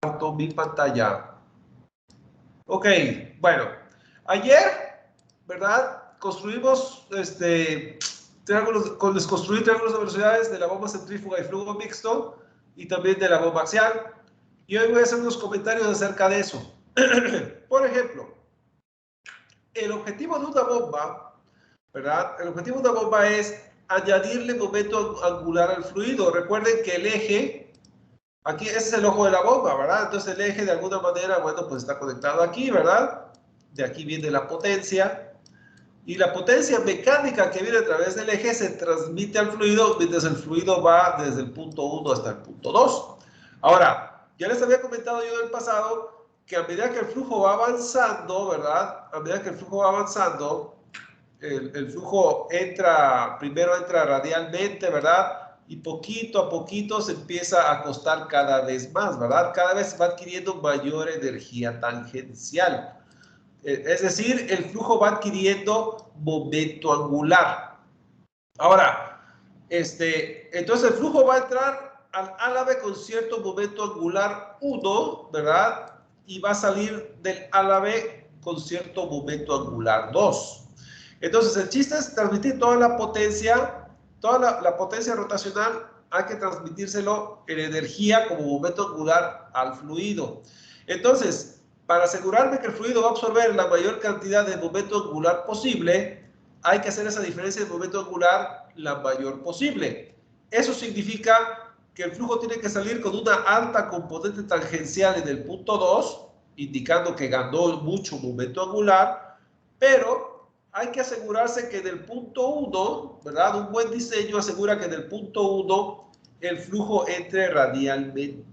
comparto mi pantalla. Ok, bueno, ayer, ¿verdad? Construimos triángulos, desconstruí triángulos de velocidades de la bomba centrífuga y flujo mixto y también de la bomba axial. Y hoy voy a hacer unos comentarios acerca de eso. Por ejemplo, el objetivo de una bomba, ¿verdad? El objetivo de una bomba es añadirle momento angular al fluido. Recuerden que el eje, aquí, ese es el ojo de la bomba, ¿verdad? Entonces el eje de alguna manera, bueno, pues está conectado aquí, ¿verdad? De aquí viene la potencia. Y la potencia mecánica que viene a través del eje se transmite al fluido mientras el fluido va desde el punto 1 hasta el punto 2. Ahora, ya les había comentado yo en el pasado que a medida que el flujo va avanzando, ¿verdad? A medida que el flujo va avanzando, el flujo primero entra radialmente, ¿verdad? Y poquito a poquito se empieza a acostar cada vez más, ¿verdad? Cada vez va adquiriendo mayor energía tangencial. Es decir, el flujo va adquiriendo momento angular. Ahora, entonces el flujo va a entrar al álave con cierto momento angular 1, ¿verdad? Y va a salir del álave con cierto momento angular 2. Entonces, el chiste es transmitir toda la potencia rotacional, hay que transmitírselo en energía como momento angular al fluido. Entonces, para asegurarme que el fluido va a absorber la mayor cantidad de momento angular posible, hay que hacer esa diferencia de momento angular la mayor posible. Eso significa que el flujo tiene que salir con una alta componente tangencial en el punto 2, indicando que ganó mucho momento angular, pero hay que asegurarse que en el punto 1, ¿verdad? Un buen diseño asegura que en el punto 1 el flujo entre radialmente,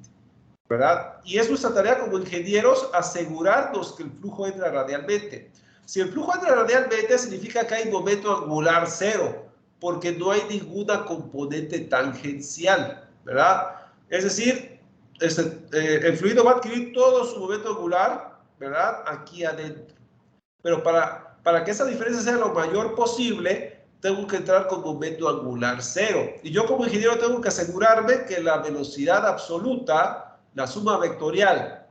¿verdad? Y es nuestra tarea como ingenieros asegurarnos que el flujo entra radialmente. Si el flujo entra radialmente, significa que hay momento angular cero, porque no hay ninguna componente tangencial, ¿verdad? Es decir, el fluido va a adquirir todo su momento angular, ¿verdad? Aquí adentro. Pero para que esa diferencia sea lo mayor posible, tengo que entrar con momento angular cero. Y yo como ingeniero tengo que asegurarme que la velocidad absoluta, la suma vectorial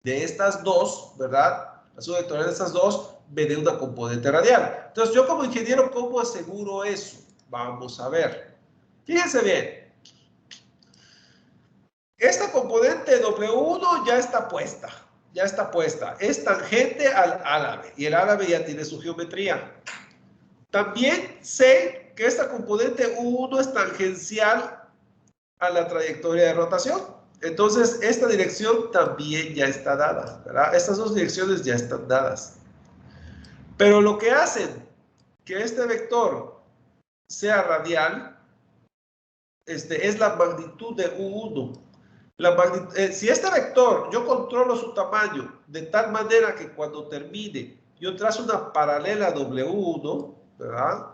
de estas dos, ¿verdad? La suma vectorial de estas dos me dé una componente radial. Entonces yo como ingeniero, ¿cómo aseguro eso? Vamos a ver. Fíjense bien. Esta componente W1 ya está puesta. Ya está puesta. Es tangente al álave. Y el álave ya tiene su geometría. También sé que esta componente U1 es tangencial a la trayectoria de rotación. Entonces, esta dirección también ya está dada, ¿verdad? Estas dos direcciones ya están dadas. Pero lo que hacen que este vector sea radial es la magnitud de U1. Si este vector yo controlo su tamaño de tal manera que cuando termine yo trazo una paralela W1, ¿verdad?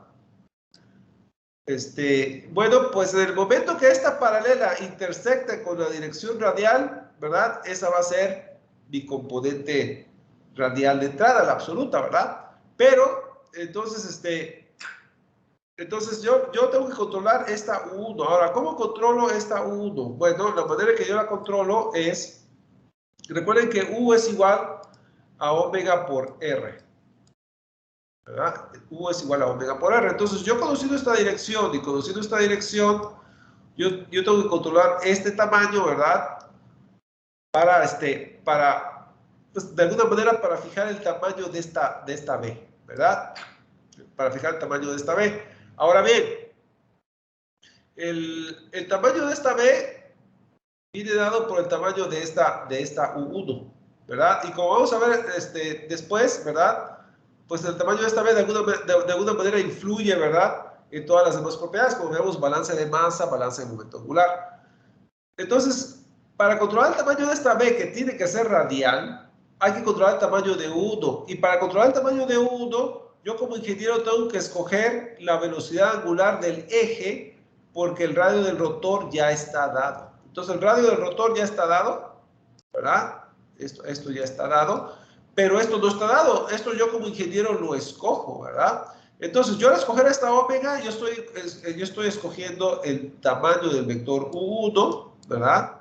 Bueno, pues en el momento que esta paralela intersecte con la dirección radial, ¿verdad? Esa va a ser mi componente radial de entrada, la absoluta, ¿verdad? Pero, entonces, entonces yo tengo que controlar esta U1. Ahora, ¿cómo controlo esta U1? Bueno, la manera que yo la controlo es, recuerden que U es igual a omega por R, ¿verdad? U es igual a omega por R. Entonces, yo conociendo esta dirección y conociendo esta dirección, yo tengo que controlar este tamaño, ¿verdad? Pues, de alguna manera, para fijar el tamaño de esta B, ¿verdad? Para fijar el tamaño de esta B. Ahora bien, el tamaño de esta B viene dado por el tamaño de esta U1, ¿verdad? Y como vamos a ver después, ¿verdad? Pues el tamaño de esta B de alguna manera influye, ¿verdad? En todas las demás propiedades, como vemos, balance de masa, balance de momento angular. Entonces, para controlar el tamaño de esta B, que tiene que ser radial, hay que controlar el tamaño de U1. Y para controlar el tamaño de U1, yo como ingeniero tengo que escoger la velocidad angular del eje, porque el radio del rotor ya está dado. Entonces, el radio del rotor ya está dado, ¿verdad? Esto ya está dado, pero esto no está dado. Esto yo como ingeniero lo escojo, ¿verdad? Entonces, yo al escoger esta omega, yo estoy escogiendo el tamaño del vector U1, ¿verdad?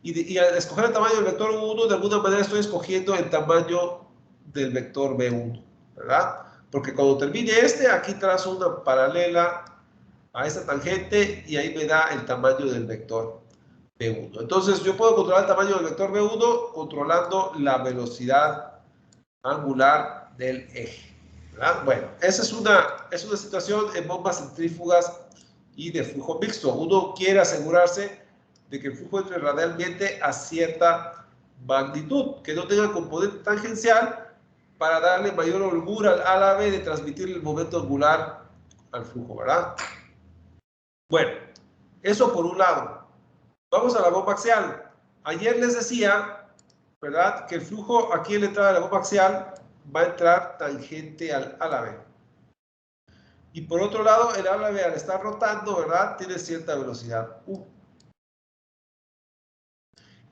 Y al escoger el tamaño del vector U1, de alguna manera estoy escogiendo el tamaño del vector B1, ¿verdad? Porque cuando termine aquí trazo una paralela a esta tangente y ahí me da el tamaño del vector B1. Entonces yo puedo controlar el tamaño del vector B1 controlando la velocidad angular del eje, ¿verdad? Bueno, esa es una situación en bombas centrífugas y de flujo mixto. Uno quiere asegurarse de que el flujo entre radialmente a cierta magnitud, que no tenga componente tangencial para darle mayor holgura al álabe de transmitir el momento angular al flujo, ¿verdad? Bueno, eso por un lado. Vamos a la bomba axial. Ayer les decía, ¿verdad?, que el flujo aquí en la entrada de la bomba axial va a entrar tangente al álabe. Y por otro lado, el álabe al estar rotando, ¿verdad?, tiene cierta velocidad U.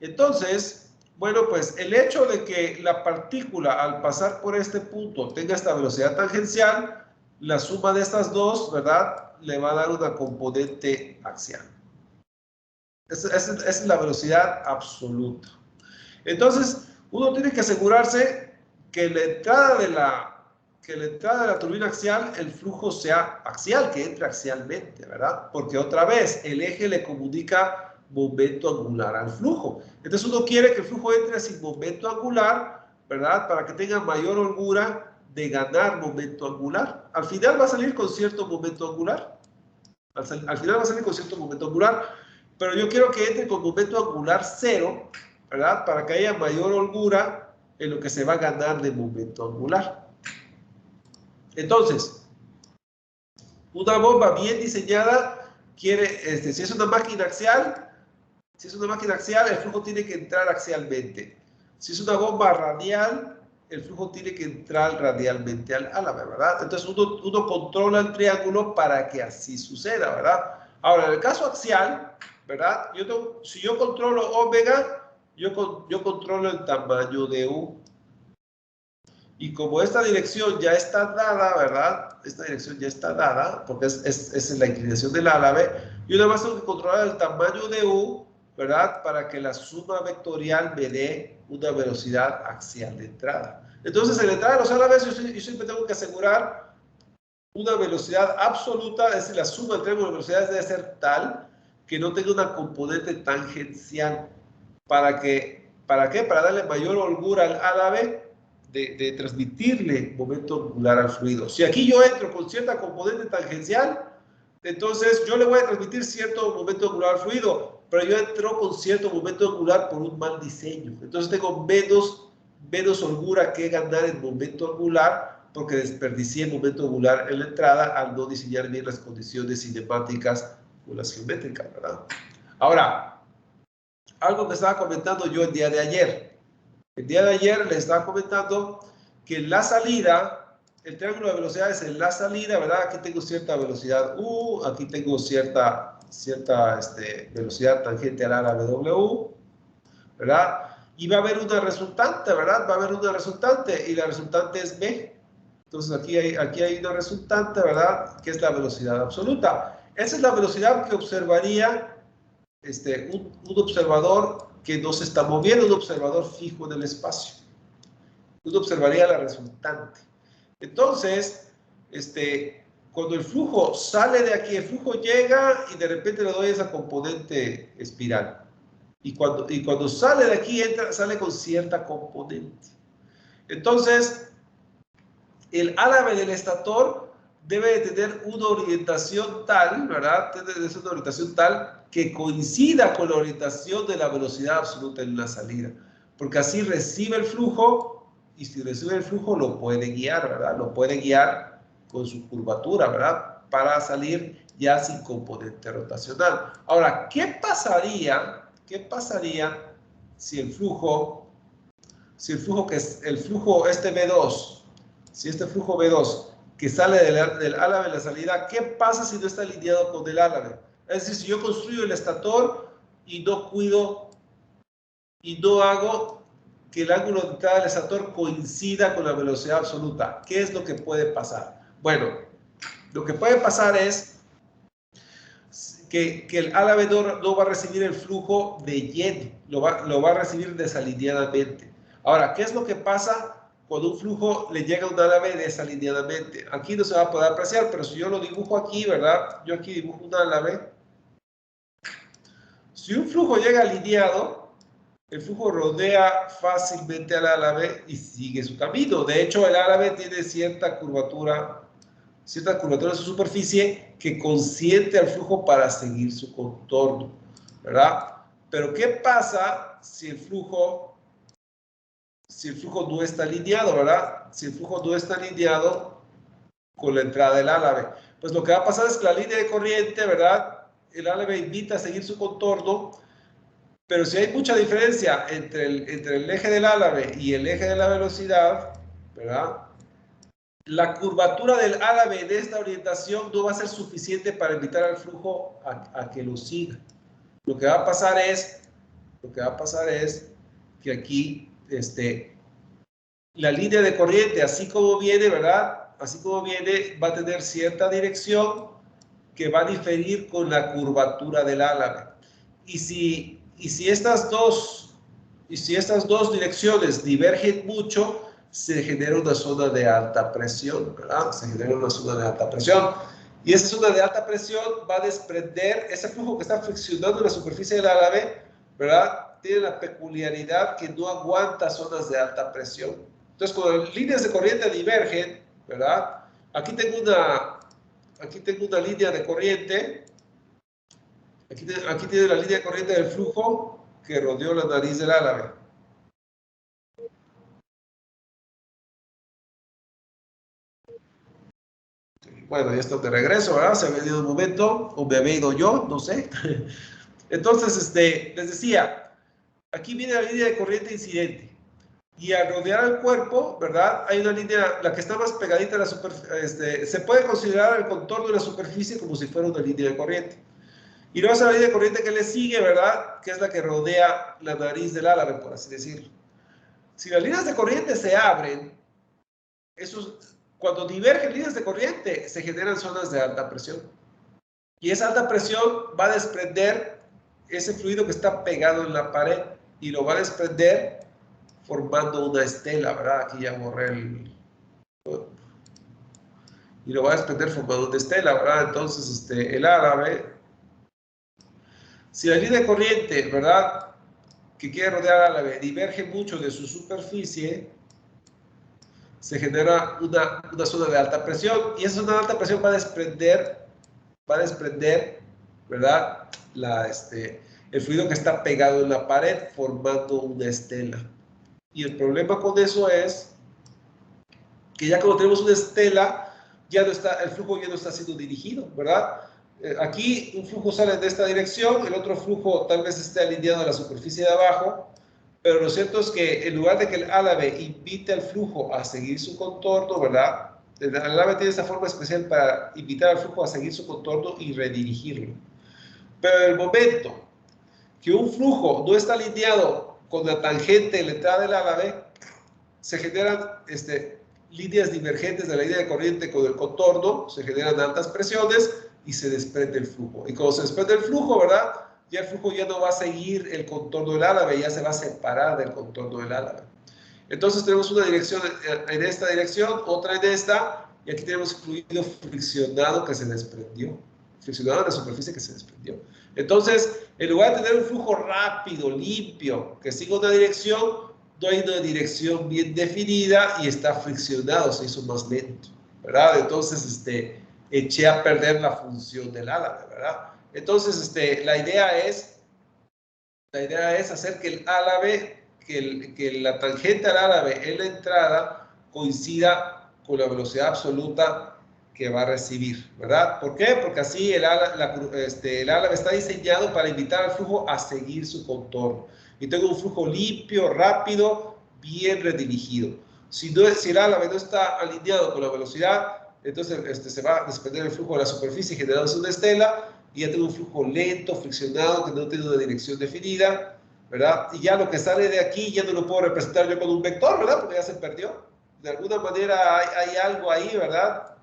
Entonces, bueno, pues el hecho de que la partícula al pasar por este punto tenga esta velocidad tangencial, la suma de estas dos, ¿verdad?, le va a dar una componente axial. Esa es la velocidad absoluta. Entonces, uno tiene que asegurarse que la entrada de la turbina axial, el flujo sea axial, que entre axialmente, ¿verdad? Porque otra vez, el eje le comunica momento angular al flujo. Entonces uno quiere que el flujo entre sin momento angular, ¿verdad? Para que tenga mayor holgura de ganar momento angular. Al final va a salir con cierto momento angular. Al final va a salir con cierto momento angular. Pero yo quiero que entre con momento angular 0, ¿verdad? Para que haya mayor holgura en lo que se va a ganar de momento angular. Entonces, una bomba bien diseñada quiere, si es una máquina axial, el flujo tiene que entrar axialmente. Si es una bomba radial, el flujo tiene que entrar radialmente al álabe, ¿verdad? Entonces uno controla el triángulo para que así suceda, ¿verdad? Ahora, en el caso axial, ¿verdad? Si yo controlo omega, yo controlo el tamaño de U. Y como esta dirección ya está dada, ¿verdad? Esta dirección ya está dada, porque es la inclinación del álabe, yo nada más tengo que controlar el tamaño de U, ¿verdad? Para que la suma vectorial me dé una velocidad axial de entrada. Entonces, en la entrada de los álabes, yo siempre tengo que asegurar una velocidad absoluta, es decir, la suma entre las velocidades debe ser tal que no tenga una componente tangencial. ¿Para qué? Para darle mayor holgura al álabe de transmitirle momento angular al fluido. Si aquí yo entro con cierta componente tangencial, entonces yo le voy a transmitir cierto momento angular al fluido, pero yo entro con cierto momento angular por un mal diseño. Entonces tengo menos holgura que ganar en momento angular porque desperdicié el momento angular en la entrada al no diseñar bien las condiciones cinemáticas o las geométricas, ¿verdad? Ahora, algo que estaba comentando yo el día de ayer. El día de ayer les estaba comentando que en la salida, el triángulo de velocidades en la salida, ¿verdad? Aquí tengo cierta velocidad U, aquí tengo cierta velocidad tangente al árabe W, ¿verdad? Y va a haber una resultante, ¿verdad? Va a haber una resultante y la resultante es B. Entonces aquí hay una resultante, ¿verdad? Que es la velocidad absoluta. Esa es la velocidad que observaría un observador que no se está moviendo, un observador fijo en el espacio. Uno observaría la resultante. Entonces, cuando el flujo sale de aquí, el flujo llega y de repente le doy esa componente espiral. Y cuando sale de aquí, sale con cierta componente. Entonces, el álabe del estator debe de tener una orientación tal, ¿verdad? Debe de ser una orientación tal que coincida con la orientación de la velocidad absoluta en la salida. Porque así recibe el flujo y si recibe el flujo lo puede guiar, ¿verdad? Lo puede guiar con su curvatura, ¿verdad? Para salir ya sin componente rotacional. Ahora, ¿qué pasaría si el flujo que es el flujo B2, si este flujo B2 que sale del álabe en la salida, ¿qué pasa si no está alineado con el álabe? Es decir, si yo construyo el estator y no cuido y no hago que el ángulo de entrada del estator coincida con la velocidad absoluta, ¿qué es lo que puede pasar? Bueno, lo que puede pasar es que el álave no va a recibir el flujo de lleno, lo va a recibir desalineadamente. Ahora, ¿qué es lo que pasa cuando un flujo le llega a un álave desalineadamente? Aquí no se va a poder apreciar, pero si yo lo dibujo aquí, ¿verdad? Yo aquí dibujo un álave. Si un flujo llega alineado, el flujo rodea fácilmente al álave y sigue su camino. De hecho, el álave tiene cierta curvatura en su superficie que consiente al flujo para seguir su contorno, ¿verdad? Pero ¿qué pasa si el flujo no está alineado, ¿verdad? Si el flujo no está alineado con la entrada del álave. Pues lo que va a pasar es que la línea de corriente, ¿verdad? El álave invita a seguir su contorno, pero si hay mucha diferencia entre el eje del álave y el eje de la velocidad, ¿verdad? La curvatura del álave en esta orientación no va a ser suficiente para invitar al flujo a que lo siga. Lo que va a pasar es que aquí la línea de corriente, así como viene, ¿verdad? Así como viene, va a tener cierta dirección que va a diferir con la curvatura del álave. Y si estas dos direcciones divergen mucho, se genera una zona de alta presión, ¿verdad? Se genera una zona de alta presión. Y esa zona de alta presión va a desprender ese flujo que está friccionando en la superficie del álave, ¿verdad? Tiene la peculiaridad que no aguanta zonas de alta presión. Entonces, cuando las líneas de corriente divergen, ¿verdad? Aquí tengo una línea de corriente. Aquí tiene la línea de corriente del flujo que rodeó la nariz del álave. Bueno, ya está de regreso, ¿verdad? Se había ido un momento, o me había ido yo, no sé. Entonces, les decía, aquí viene la línea de corriente incidente. Y al rodear el cuerpo, ¿verdad? Hay una línea, la que está más pegadita a la superficie, se puede considerar el contorno de la superficie como si fuera una línea de corriente. Y luego esa línea de corriente que le sigue, ¿verdad? Que es la que rodea la nariz del álave, por así decirlo. Si las líneas de corriente se abren, cuando divergen líneas de corriente, se generan zonas de alta presión. Y esa alta presión va a desprender ese fluido que está pegado en la pared y lo va a desprender formando una estela, ¿verdad? Aquí ya borré y lo va a desprender formando una estela, ¿verdad? Entonces, el álave, si la línea de corriente, ¿verdad?, que quiere rodear al álave diverge mucho de su superficie, se genera una zona de alta presión y esa zona de alta presión va a desprender, ¿verdad?, el fluido que está pegado en la pared formando una estela. Y el problema con eso es que ya cuando tenemos una estela, el flujo ya no está siendo dirigido, ¿verdad? Aquí un flujo sale de esta dirección, el otro flujo tal vez esté alineado a la superficie de abajo, pero lo cierto es que en lugar de que el álave invite al flujo a seguir su contorno, ¿verdad? El álave tiene esa forma especial para invitar al flujo a seguir su contorno y redirigirlo. Pero en el momento que un flujo no está alineado con la tangente de la entrada del álave, se generan líneas divergentes de la línea de corriente con el contorno, se generan altas presiones y se desprende el flujo. Y cuando se desprende el flujo, ¿verdad?, ya el flujo ya no va a seguir el contorno del álave, ya se va a separar del contorno del álave. Entonces tenemos una dirección en esta dirección, otra en esta, y aquí tenemos fluido friccionado que se desprendió, friccionado en la superficie que se desprendió. Entonces, en lugar de tener un flujo rápido, limpio, que siga una dirección, no hay una dirección bien definida y está friccionado, se hizo más lento, ¿verdad? Entonces, eché a perder la función del álave, ¿verdad? Entonces, la idea es hacer que el álave, que la tangente al álave en la entrada coincida con la velocidad absoluta que va a recibir, ¿verdad? ¿Por qué? Porque así el álave está diseñado para invitar al flujo a seguir su contorno. Y tengo un flujo limpio, rápido, bien redirigido. Si el álave no está alineado con la velocidad, entonces se va a desprender el flujo de la superficie generándose una estela, y ya tengo un flujo lento, friccionado, que no tiene una dirección definida, ¿verdad? Y ya lo que sale de aquí ya no lo puedo representar yo con un vector, ¿verdad? Porque ya se perdió. De alguna manera hay algo ahí, ¿verdad?,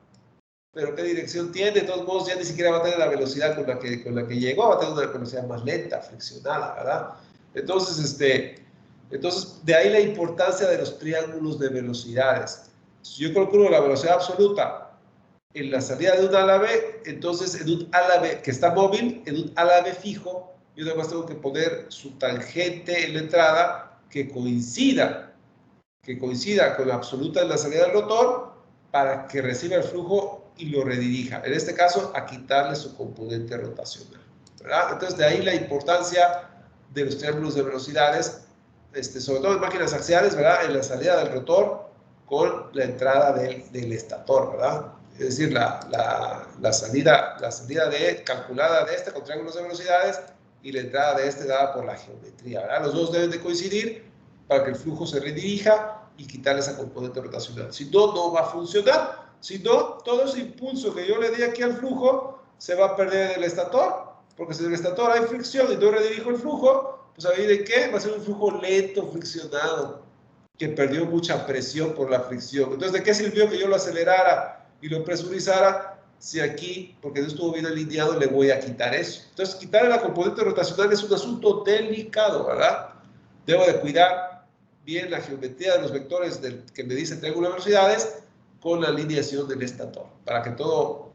pero ¿qué dirección tiene? De todos modos, ya ni siquiera va a tener la velocidad con la que llegó, va a tener una velocidad más lenta, friccionada, ¿verdad? Entonces, de ahí la importancia de los triángulos de velocidades. Si yo calculo la velocidad absoluta en la salida de un álave, entonces en un álave que está móvil, en un álave fijo, yo nada más tengo que poner su tangente en la entrada que coincida con la absoluta en la salida del rotor para que reciba el flujo y lo redirija. En este caso, a quitarle su componente rotacional, ¿verdad? Entonces, de ahí la importancia de los triángulos de velocidades, sobre todo en máquinas axiales, ¿verdad? En la salida del rotor con la entrada del estator, ¿verdad? Es decir, la salida calculada de con triángulos de velocidades y la entrada de dada por la geometría, ¿verdad? Los dos deben de coincidir para que el flujo se redirija y quitarle esa componente rotacional. Si no, no va a funcionar. Si no, todo ese impulso que yo le di aquí al flujo se va a perder en el estator, porque si en el estator hay fricción y no redirijo el flujo, pues ¿de qué? Va a ser un flujo lento, friccionado, que perdió mucha presión por la fricción. Entonces, ¿de qué sirvió que yo lo acelerara y lo presurizara si aquí, porque no estuvo bien alineado, le voy a quitar eso? Entonces, quitarle la componente rotacional es un asunto delicado, ¿verdad? Debo de cuidar bien la geometría de los vectores que me dice triángulo de velocidades con la alineación del estator, para que todo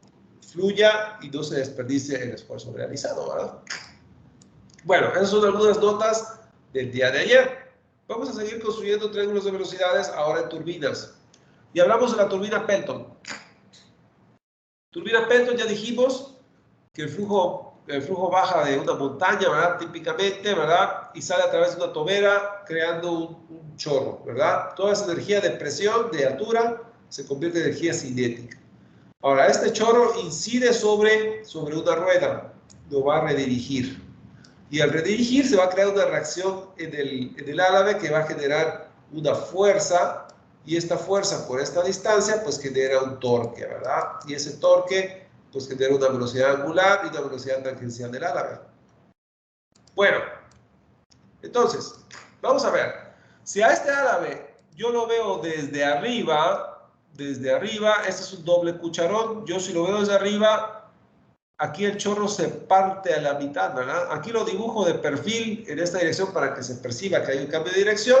fluya y no se desperdicie el esfuerzo realizado, ¿verdad? Bueno, esas son algunas notas del día de ayer. Vamos a seguir construyendo triángulos de velocidades ahora en turbinas. Y hablamos de la turbina Pelton. Turbina Pelton, ya dijimos que el flujo baja de una montaña, ¿verdad? Típicamente, ¿verdad? Y sale a través de una tobera creando un chorro, ¿verdad? Toda esa energía de presión, de altura, se convierte en energía cinética. Ahora, este chorro incide sobre una rueda, lo va a redirigir. Y al redirigir se va a crear una reacción en el álave que va a generar una fuerza, y esta fuerza por esta distancia pues genera un torque, ¿verdad? Y ese torque pues genera una velocidad angular y una velocidad tangencial del álave. Bueno, entonces, vamos a ver. Si a este álave yo lo veo desde arriba, este es un doble cucharón, yo si lo veo desde arriba, aquí el chorro se parte a la mitad, ¿verdad? Aquí lo dibujo de perfil en esta dirección para que se perciba que hay un cambio de dirección,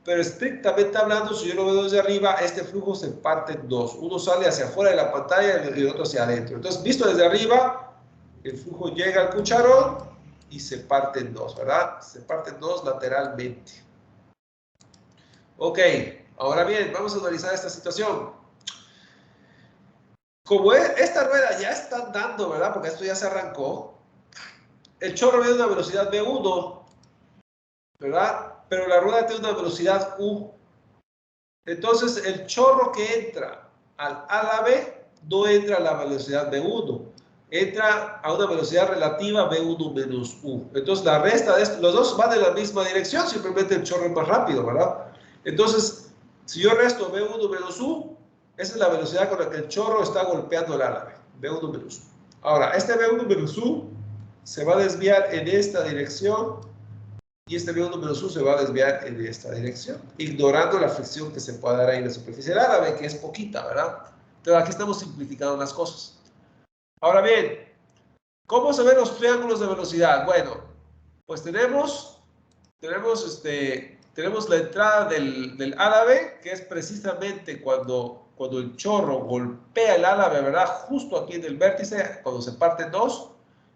pero estrictamente hablando, si yo lo veo desde arriba, este flujo se parte en dos. Uno sale hacia afuera de la pantalla y el otro hacia adentro. Entonces, visto desde arriba, el flujo llega al cucharón y se parte en dos, ¿verdad? Se parte en dos lateralmente. Ok, ahora bien, vamos a analizar esta situación. Como esta rueda ya está andando, ¿verdad? Porque esto ya se arrancó. El chorro viene a una velocidad V1, ¿verdad? Pero la rueda tiene una velocidad U. Entonces, el chorro que entra al álave no entra a la velocidad V1. Entra a una velocidad relativa V1 menos U. Entonces, la resta de esto, los dos van en la misma dirección, simplemente el chorro es más rápido, ¿verdad? Entonces, si yo resto V1 menos U, esa es la velocidad con la que el chorro está golpeando el álave. V1 menos U. Ahora, este V1 menos U se va a desviar en esta dirección y este V1 menos U se va a desviar en esta dirección, ignorando la fricción que se puede dar ahí en la superficie del álave, que es poquita, ¿verdad? Entonces, aquí estamos simplificando las cosas. Ahora bien, ¿cómo se ven los triángulos de velocidad? Bueno, pues tenemos la entrada del álave, que es precisamente cuando el chorro golpea el álave, ¿verdad? Justo aquí en el vértice, cuando se parte en dos,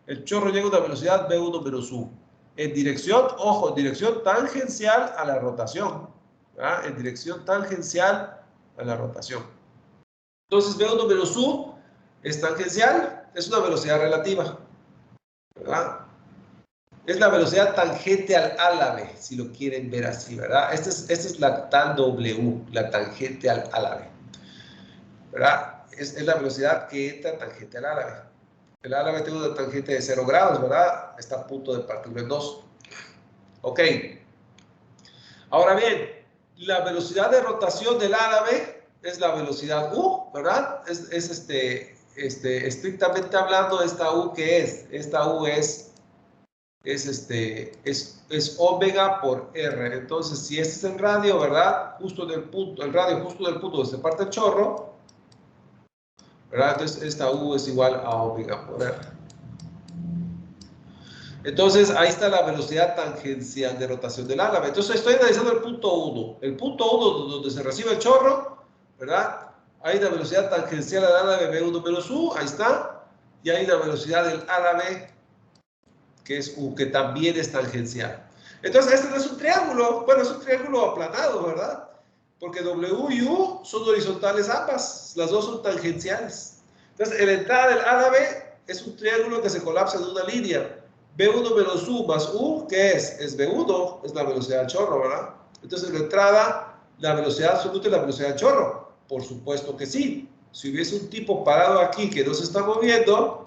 el chorro llega a una velocidad V1 menos U. En dirección, ojo, en dirección tangencial a la rotación, ¿verdad? En dirección tangencial a la rotación. Entonces, V1 menos U es tangencial, es una velocidad relativa, ¿verdad? Es la velocidad tangente al álave, si lo quieren ver así, ¿verdad? Esta es la tal W, la tangente al álave, ¿verdad? Es la velocidad que entra tangente al álave. El álave tiene una tangente de 0 grados, ¿verdad? Está a punto de partir en dos. Ok. Ahora bien, la velocidad de rotación del álave es la velocidad U, ¿verdad? Es estrictamente hablando, esta U, ¿qué es? Esta U es omega por R. Entonces, si este es el radio, ¿verdad? Justo del punto, el radio justo del punto donde se parte el chorro, ¿verdad? Entonces, esta U es igual a omega por R. Entonces, ahí está la velocidad tangencial de rotación del álave. Entonces, estoy analizando el punto 1. El punto 1 donde se recibe el chorro, ¿verdad? Hay la velocidad tangencial al álave V1 menos U, ahí está. Y hay la velocidad del álave, que es U, que también es tangencial. Entonces, este no es un triángulo. Bueno, es un triángulo aplanado, ¿verdad? Porque W y U son horizontales ambas. Las dos son tangenciales. Entonces, en la entrada del álave es un triángulo que se colapsa en una línea. V1 menos U más U, ¿qué es? Es V1, es la velocidad del chorro, ¿verdad? Entonces, en la entrada, la velocidad absoluta es la velocidad del chorro. Por supuesto que sí. Si hubiese un tipo parado aquí que no se está moviendo,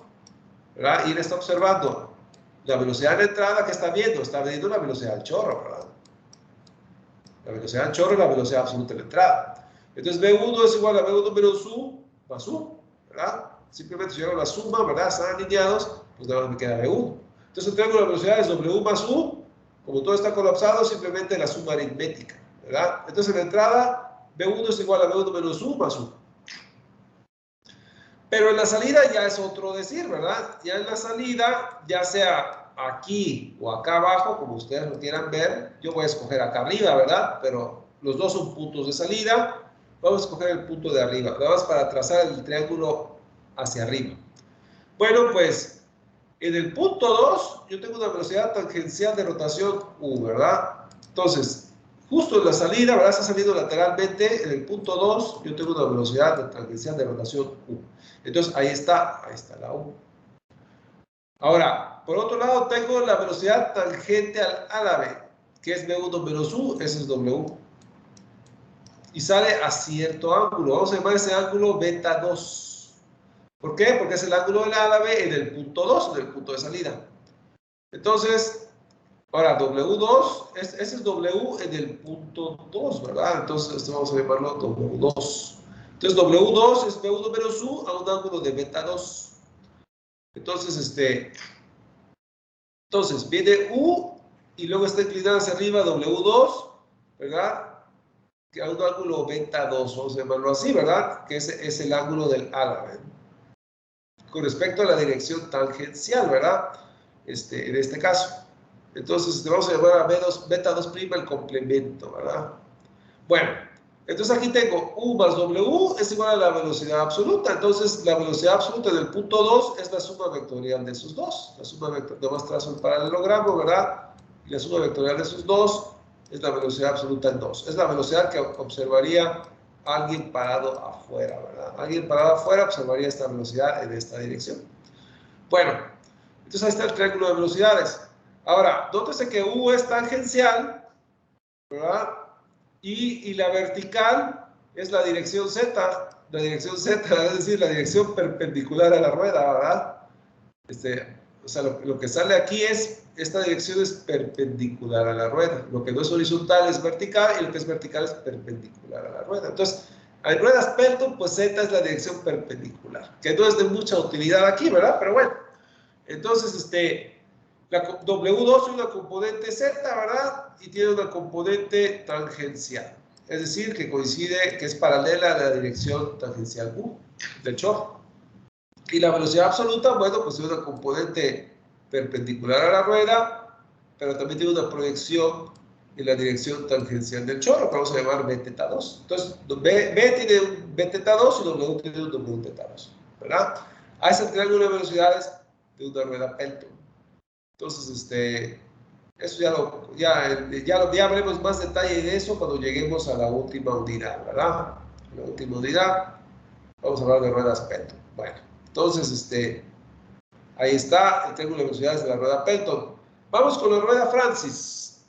¿verdad? Y él está observando la velocidad de entrada que está viendo la velocidad del chorro, ¿verdad? La velocidad del chorro es la velocidad absoluta de la entrada. Entonces, V1 es igual a V1 menos U más U, ¿verdad? Simplemente si yo hago la suma, ¿verdad? Están alineados, pues nada más me queda V1. Entonces, el triángulo de velocidades W más U, como todo está colapsado, simplemente la suma aritmética, ¿verdad? Entonces, en la entrada, V1 es igual a V1 menos U más U. Pero en la salida ya es otro decir, ¿verdad? Ya en la salida, ya sea aquí o acá abajo, como ustedes lo quieran ver, yo voy a escoger acá arriba, ¿verdad? Pero los dos son puntos de salida. Vamos a escoger el punto de arriba, nada más para trazar el triángulo hacia arriba. Bueno, pues en el punto 2 yo tengo una velocidad tangencial de rotación U, ¿verdad? Entonces, justo en la salida, ¿verdad? Está saliendo lateralmente. En el punto 2 yo tengo una velocidad tangencial de rotación U. Entonces, ahí está la U. Ahora, por otro lado, tengo la velocidad tangente al álave, que es V1 menos U, ese es W. Y sale a cierto ángulo. Vamos a llamar ese ángulo beta 2. ¿Por qué? Porque es el ángulo del álave en el punto 2, en el punto de salida. Entonces, ahora W2, ese es W en el punto 2, ¿verdad? Entonces, esto vamos a llamarlo W2. Entonces, W2 es V1 menos U a un ángulo de beta 2. Entonces, viene U y luego está inclinada hacia arriba W2, ¿verdad? Que a un ángulo beta 2, vamos a llamarlo así, ¿verdad? Que es el ángulo del álave. Con respecto a la dirección tangencial, ¿verdad? En este caso. Entonces, vamos a llamar a beta 2' el complemento, ¿verdad? Bueno, entonces aquí tengo U más W es igual a la velocidad absoluta. Entonces, la velocidad absoluta del punto 2 es la suma vectorial de esos dos. La suma vectorial, nomás trazo el paralelogramo, ¿verdad? Y la suma vectorial de esos dos es la velocidad absoluta en 2. Es la velocidad que observaría alguien parado afuera, ¿verdad? Alguien parado afuera observaría esta velocidad en esta dirección. Bueno, entonces ahí está el triángulo de velocidades. Ahora, nótese que U es tangencial, ¿verdad? Y la vertical es la dirección Z, es decir, la dirección perpendicular a la rueda, ¿verdad? O sea, lo que sale aquí es, esta dirección es perpendicular a la rueda. Lo que no es horizontal es vertical y lo que es vertical es perpendicular a la rueda. Entonces, en ruedas Pelton, pues Z es la dirección perpendicular, que no es de mucha utilidad aquí, ¿verdad? Pero bueno, entonces, la W2 es una componente Z, ¿verdad? Y tiene una componente tangencial. Es decir, que coincide, que es paralela a la dirección tangencial U del chorro. Y la velocidad absoluta, bueno, pues es una componente perpendicular a la rueda, pero también tiene una proyección en la dirección tangencial del chorro, que vamos a llamar Bθ2. Entonces, B tiene un Bθ2 y W tiene un Wθ2, ¿verdad? A ese triángulo de velocidades de una rueda Pelton. Entonces, eso ya veremos más detalle de eso cuando lleguemos a la última unidad, ¿verdad? La última unidad, vamos a hablar de ruedas Pelton. Bueno, entonces, ahí está el triángulo de velocidades de la rueda Pelton. Vamos con la rueda Francis.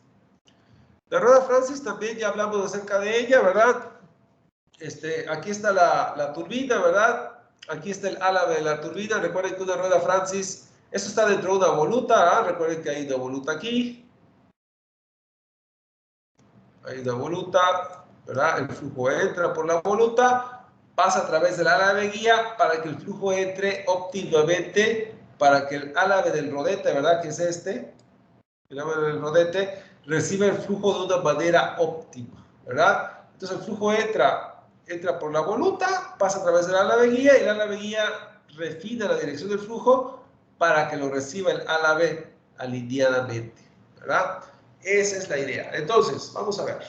La rueda Francis también ya hablamos acerca de ella, ¿verdad? Aquí está la turbina, ¿verdad? Aquí está el álave de la turbina. Recuerden que una rueda Francis, eso está dentro de una voluta, ¿ah? Recuerden que hay una voluta aquí. Hay una voluta, ¿verdad? El flujo entra por la voluta, pasa a través del álave guía para que el flujo entre óptimamente, para que el álave del rodete, ¿verdad? Que es el álave del rodete, reciba el flujo de una manera óptima, ¿verdad? Entonces el flujo entra entra por la voluta, pasa a través del álabe guía y el álabe guía refina la dirección del flujo para que lo reciba el álabe alineadamente, ¿verdad? Esa es la idea. Entonces, vamos a ver.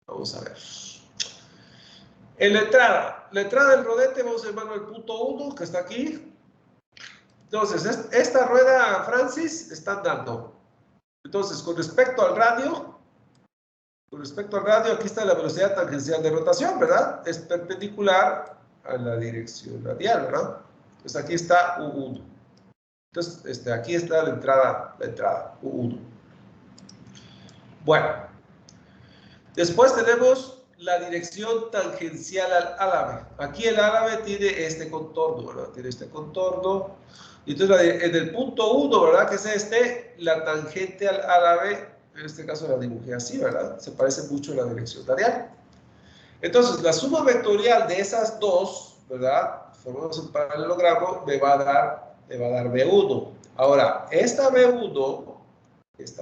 Vamos a ver. En la entrada del rodete, vamos a llamarlo el punto 1, que está aquí. Entonces, esta rueda, Francis, está andando. Entonces, con respecto al radio, aquí está la velocidad tangencial de rotación, ¿verdad? Es perpendicular a la dirección radial, ¿verdad? Entonces, aquí está U1. Entonces, aquí está la entrada, U1. Bueno, después tenemos la dirección tangencial al álabe. Aquí el álabe tiene este contorno, ¿verdad? Tiene este contorno. Y entonces, en el punto 1, ¿verdad? Que es la tangente al álabe, en este caso la dibujé así, ¿verdad? Se parece mucho a la dirección radial. Entonces, la suma vectorial de esas dos, ¿verdad? Formamos un paralelogramo, me va a dar V1. Ahora, esta V1, que es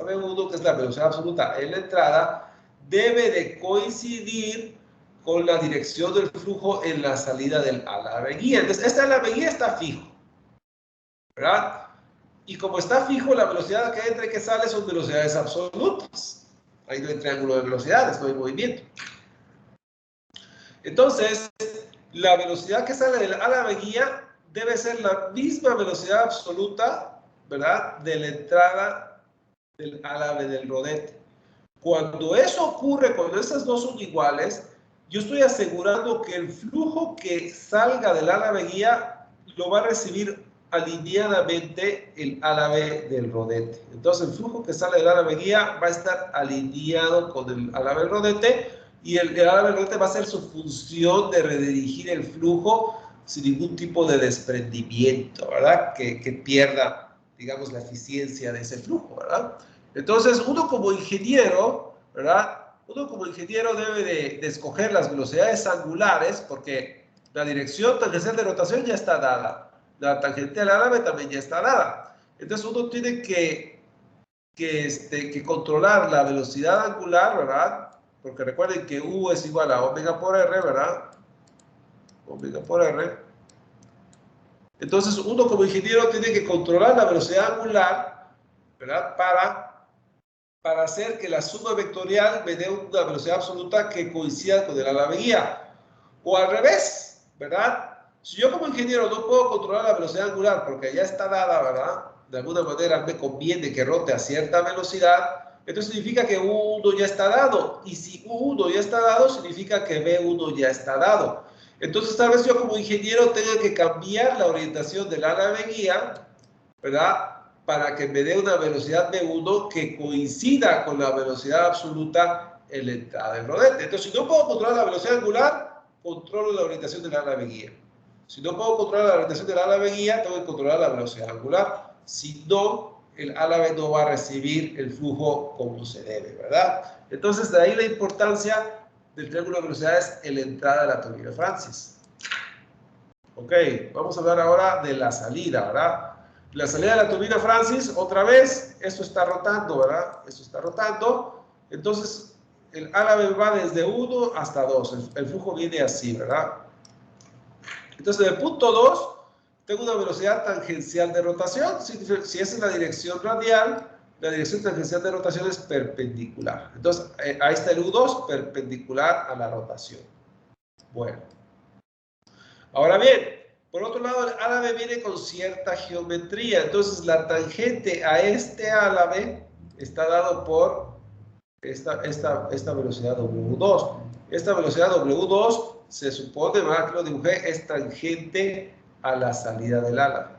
la velocidad absoluta en la entrada, debe de coincidir con la dirección del flujo en la salida del álabe guía. Entonces, este álabe guía está fijo, ¿verdad? Y como está fijo, la velocidad que entra y que sale son velocidades absolutas. Ahí no hay triángulo de velocidades, no hay movimiento. Entonces, la velocidad que sale del álabe guía debe ser la misma velocidad absoluta, ¿verdad? De la entrada del álabe del rodete. Cuando eso ocurre, cuando esas dos son iguales, yo estoy asegurando que el flujo que salga del álabe guía lo va a recibir alineadamente el álabe del rodete. Entonces, el flujo que sale del álabe guía va a estar alineado con el álabe del rodete y el álabe del rodete va a ser su función de redirigir el flujo sin ningún tipo de desprendimiento, ¿verdad? Que pierda, digamos, la eficiencia de ese flujo, ¿verdad? Entonces, uno como ingeniero, ¿verdad? Uno como ingeniero debe de escoger las velocidades angulares porque la dirección tangencial de rotación ya está dada. La tangente al álabe también ya está dada. Entonces, uno tiene que controlar la velocidad angular, ¿verdad? Porque recuerden que U es igual a omega por R, ¿verdad? Omega por R. Entonces, uno como ingeniero tiene que controlar la velocidad angular, ¿verdad? Para hacer que la suma vectorial me dé una velocidad absoluta que coincida con el álabe guía. O al revés, ¿verdad? Si yo como ingeniero no puedo controlar la velocidad angular porque ya está dada, ¿verdad? De alguna manera me conviene que rote a cierta velocidad, entonces significa que U1 ya está dado. Y si U1 ya está dado, significa que V1 ya está dado. Entonces tal vez yo como ingeniero tenga que cambiar la orientación del álabe guía, ¿verdad? Para que me dé una velocidad V1 que coincida con la velocidad absoluta en la entrada del rodete. Entonces, si no puedo controlar la velocidad angular, controlo la orientación del álabe guía. Si no puedo controlar la orientación del álabe guía, tengo que controlar la velocidad angular. Si no, el álabe no va a recibir el flujo como se debe, ¿verdad? Entonces, de ahí la importancia del triángulo de velocidades en la entrada de la turbina Francis. Ok, vamos a hablar ahora de la salida, ¿verdad? La salida de la turbina Francis, otra vez, esto está rotando, ¿verdad? Esto está rotando. Entonces, el álabe va desde 1 hasta 2. El flujo viene así, ¿verdad? Entonces, en el punto 2, tengo una velocidad tangencial de rotación. Si esa es la dirección radial, la dirección tangencial de rotación es perpendicular. Entonces, ahí está el U2, perpendicular a la rotación. Bueno. Ahora bien, por otro lado, el álabe viene con cierta geometría. Entonces, la tangente a este álabe está dado por esta velocidad W2. Esta velocidad W2 se supone, ¿verdad? Que lo dibujé, es tangente a la salida del álabe.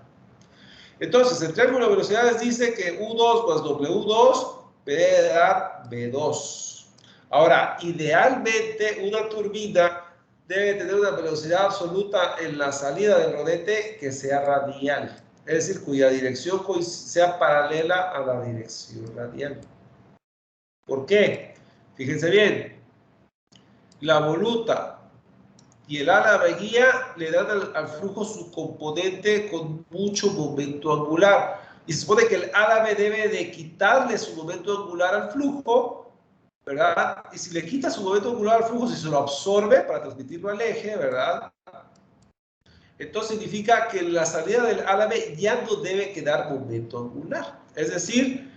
Entonces, el triángulo de velocidades dice que U2 más W2 me debe dar V2. Ahora, idealmente, una turbina debe tener una velocidad absoluta en la salida del rodete que sea radial, es decir, cuya dirección sea paralela a la dirección radial. ¿Por qué? Fíjense bien, la voluta y el álabe guía le dan al flujo su componente con mucho momento angular. Y se supone que el álabe debe de quitarle su momento angular al flujo ¿verdad? Y si le quita su momento angular al flujo, si se lo absorbe para transmitirlo al eje, ¿verdad? Entonces significa que la salida del álave ya no debe quedar momento angular. Es decir,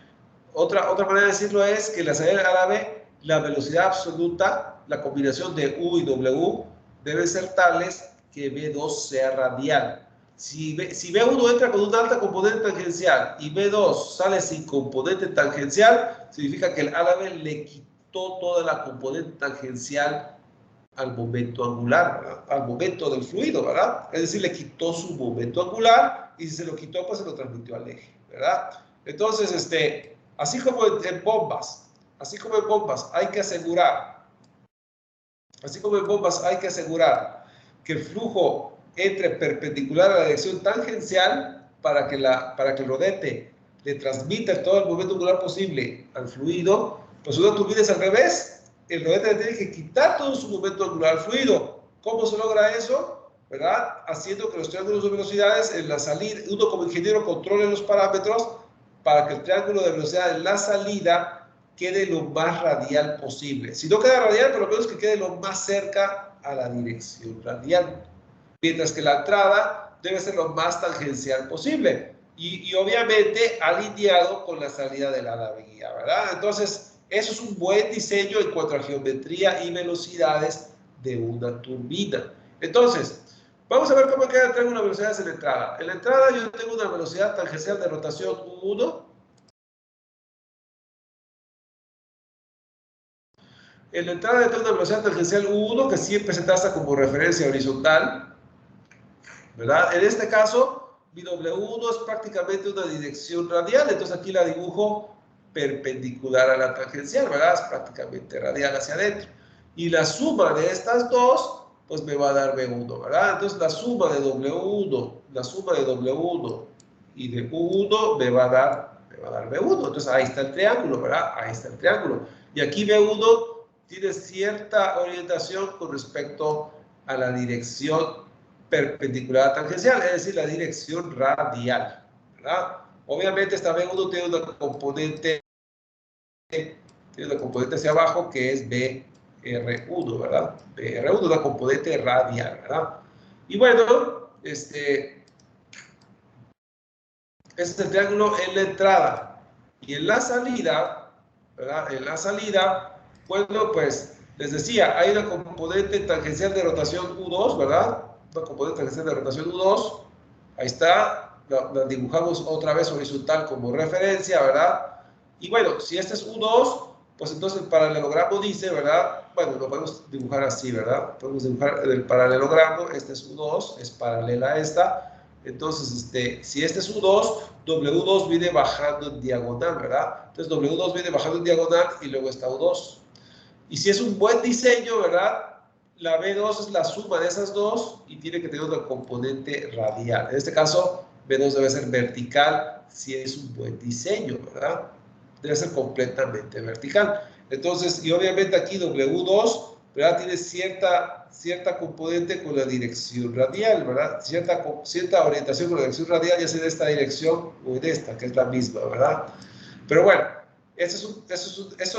otra manera de decirlo es que la salida del álave, la velocidad absoluta, la combinación de U y W, deben ser tales que V2 sea radial. Si V1 entra con una alta componente tangencial y V2 sale sin componente tangencial, significa que el álave le quitó toda la componente tangencial al momento angular, ¿verdad? Al momento del fluido, ¿verdad? Es decir, le quitó su momento angular y si se lo quitó, pues se lo transmitió al eje, ¿verdad? Entonces, así como en bombas, hay que asegurar, que el flujo entre perpendicular a la dirección tangencial para que el rodete le transmita todo el momento angular posible al fluido. Pues una turbina es al revés. El rodete le tiene que quitar todo su momento angular al fluido. ¿Cómo se logra eso? ¿Verdad? Haciendo que los triángulos de velocidades en la salida, uno como ingeniero controle los parámetros para que el triángulo de velocidad en la salida quede lo más radial posible. Si no queda radial, por lo menos que quede lo más cerca a la dirección radial. Mientras que la entrada debe ser lo más tangencial posible. Y obviamente alineado con la salida del álave guía, ¿verdad? Entonces, eso es un buen diseño en cuanto a geometría y velocidades de una turbina. Entonces, vamos a ver cómo queda el triángulo de velocidades en la entrada. En la entrada yo tengo una velocidad tangencial de rotación U1. En la entrada yo tengo una velocidad tangencial U1 que siempre se traza como referencia horizontal, ¿verdad? En este caso, mi W1 es prácticamente una dirección radial, entonces aquí la dibujo perpendicular a la tangencial, ¿verdad? Es prácticamente radial hacia adentro. Y la suma de estas dos, pues me va a dar V1, ¿verdad? Entonces la suma de W1 y de U1 me va a dar V1. Entonces ahí está el triángulo, ¿verdad? Ahí está el triángulo. Y aquí V1 tiene cierta orientación con respecto a la dirección perpendicular tangencial, es decir, la dirección radial, ¿verdad? Obviamente esta V1 tiene una componente hacia abajo que es BR1, ¿verdad? BR1 es una componente radial, ¿verdad? Y bueno, ese es el triángulo en la entrada. Y en la salida, ¿verdad? En la salida, bueno, pues les decía, hay una componente tangencial de rotación U2, ¿verdad? Una componente tangencial de rotación U2. Ahí está, la dibujamos otra vez horizontal como referencia, ¿verdad? Y bueno, si este es U2, pues entonces el paralelogramo dice, ¿verdad? Bueno, lo podemos dibujar así, ¿verdad? Podemos dibujar el paralelogramo, este es U2, es paralela a esta. Entonces, si este es U2, W2 viene bajando en diagonal, ¿verdad? Entonces, W2 viene bajando en diagonal y luego está U2. Y si es un buen diseño, ¿verdad? La B2 es la suma de esas dos y tiene que tener una componente radial. En este caso, B2 debe ser vertical si es un buen diseño, ¿verdad? Debe ser completamente vertical. Entonces, y obviamente aquí W2, ¿verdad? Tiene cierta componente con la dirección radial, ¿verdad? Cierta orientación con la dirección radial, ya sea en esta dirección o en esta, que es la misma, ¿verdad? Pero bueno, esa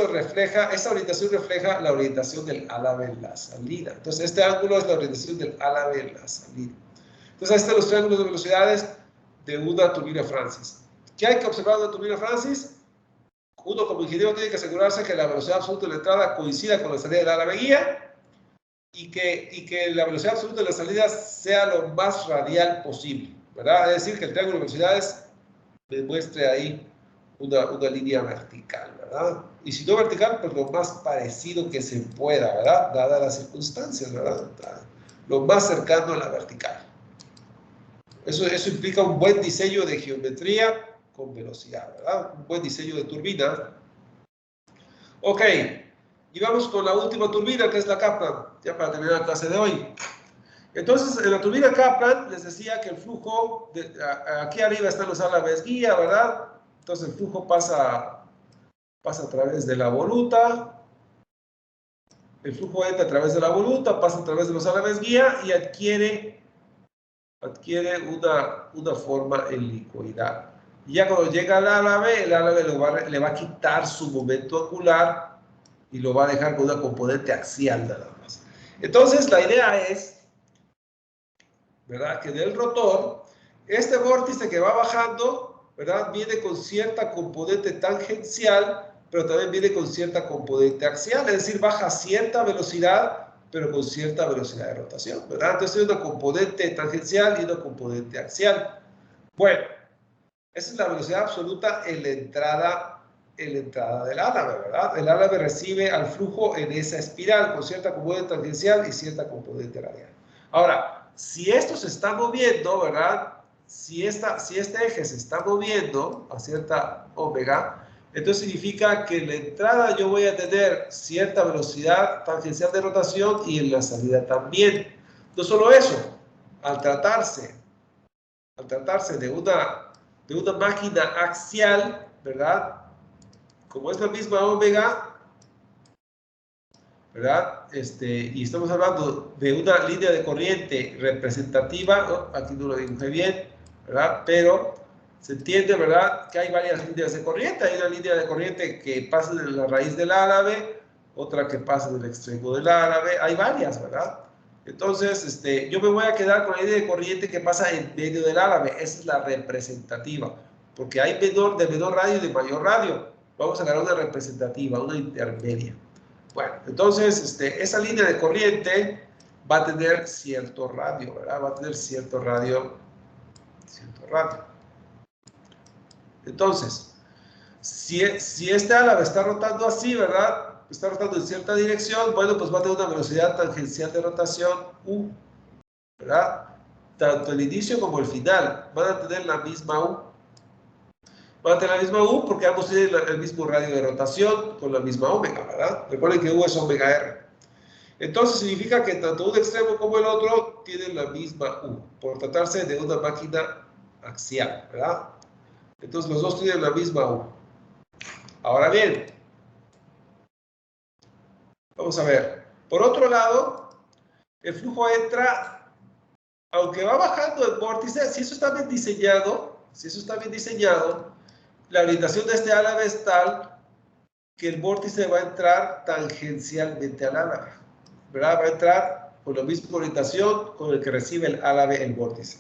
orientación refleja la orientación del álave en la salida. Entonces, este ángulo es la orientación del álave en la salida. Entonces, ahí están los triángulos de velocidades de una turbina Francis. ¿Qué hay que observar de una turbina Francis? Uno como ingeniero tiene que asegurarse que la velocidad absoluta de la entrada coincida con la salida del álave guía y que la velocidad absoluta de la salida sea lo más radial posible, ¿verdad? Es decir, que el triángulo de velocidades me muestre ahí una línea vertical, ¿verdad? Y si no vertical, pues lo más parecido que se pueda, ¿verdad? Dadas las circunstancias, ¿verdad? Lo más cercano a la vertical. Eso implica un buen diseño de geometría con velocidad, ¿verdad? Un buen diseño de turbina. Ok, y vamos con la última turbina, que es la Kaplan, ya para terminar la clase de hoy. Entonces, en la turbina Kaplan, les decía que el flujo, aquí arriba están los álabes guía, ¿verdad? Entonces, el flujo pasa a través de la voluta, el flujo entra a través de la voluta, pasa a través de los álabes guía y adquiere una forma helicoidal. Y ya cuando llega al álave, el álave le va a quitar su momento angular y lo va a dejar con una componente axial nada más. Entonces, la idea es, ¿verdad?, que del rotor, este vórtice que va bajando, ¿verdad?, viene con cierta componente tangencial, pero también viene con cierta componente axial, es decir, baja a cierta velocidad, pero con cierta velocidad de rotación, ¿verdad? Entonces, hay una componente tangencial y una componente axial. Bueno, esa es la velocidad absoluta en la entrada del álabe, ¿verdad? El álabe recibe al flujo en esa espiral con cierta componente tangencial y cierta componente radial. Ahora, si esto se está moviendo, ¿verdad? Si este eje se está moviendo a cierta omega, entonces significa que en la entrada yo voy a tener cierta velocidad tangencial de rotación y en la salida también. No solo eso, al tratarse de una máquina axial, ¿verdad? Como es la misma omega, ¿verdad? Y estamos hablando de una línea de corriente representativa, ¿no? Aquí no lo dibujé bien, ¿verdad? Pero se entiende, ¿verdad?, que hay varias líneas de corriente. Hay una línea de corriente que pasa de la raíz del álabe, otra que pasa del extremo del álabe, hay varias, ¿verdad? Entonces, yo me voy a quedar con la línea de corriente que pasa en medio del álabe. Esa es la representativa, porque hay de menor radio y de mayor radio. Vamos a agarrar una representativa, una intermedia. Bueno, entonces, esa línea de corriente va a tener cierto radio, ¿verdad? Va a tener cierto radio. Entonces, si este álabe está rotando así, ¿verdad? Está rotando en cierta dirección, bueno, pues va a tener una velocidad tangencial de rotación U, ¿verdad? Tanto el inicio como el final van a tener la misma U. Van a tener la misma U porque ambos tienen el mismo radio de rotación con la misma omega, ¿verdad? Recuerden que U es omega R. Entonces significa que tanto un extremo como el otro tienen la misma U, por tratarse de una máquina axial, ¿verdad? Entonces los dos tienen la misma U. Ahora bien, vamos a ver. Por otro lado, el flujo entra, aunque va bajando el vórtice, si eso está bien diseñado, la orientación de este álabe es tal que el vórtice va a entrar tangencialmente al álabe, ¿verdad? Va a entrar con la misma orientación con el que recibe el álabe el vórtice.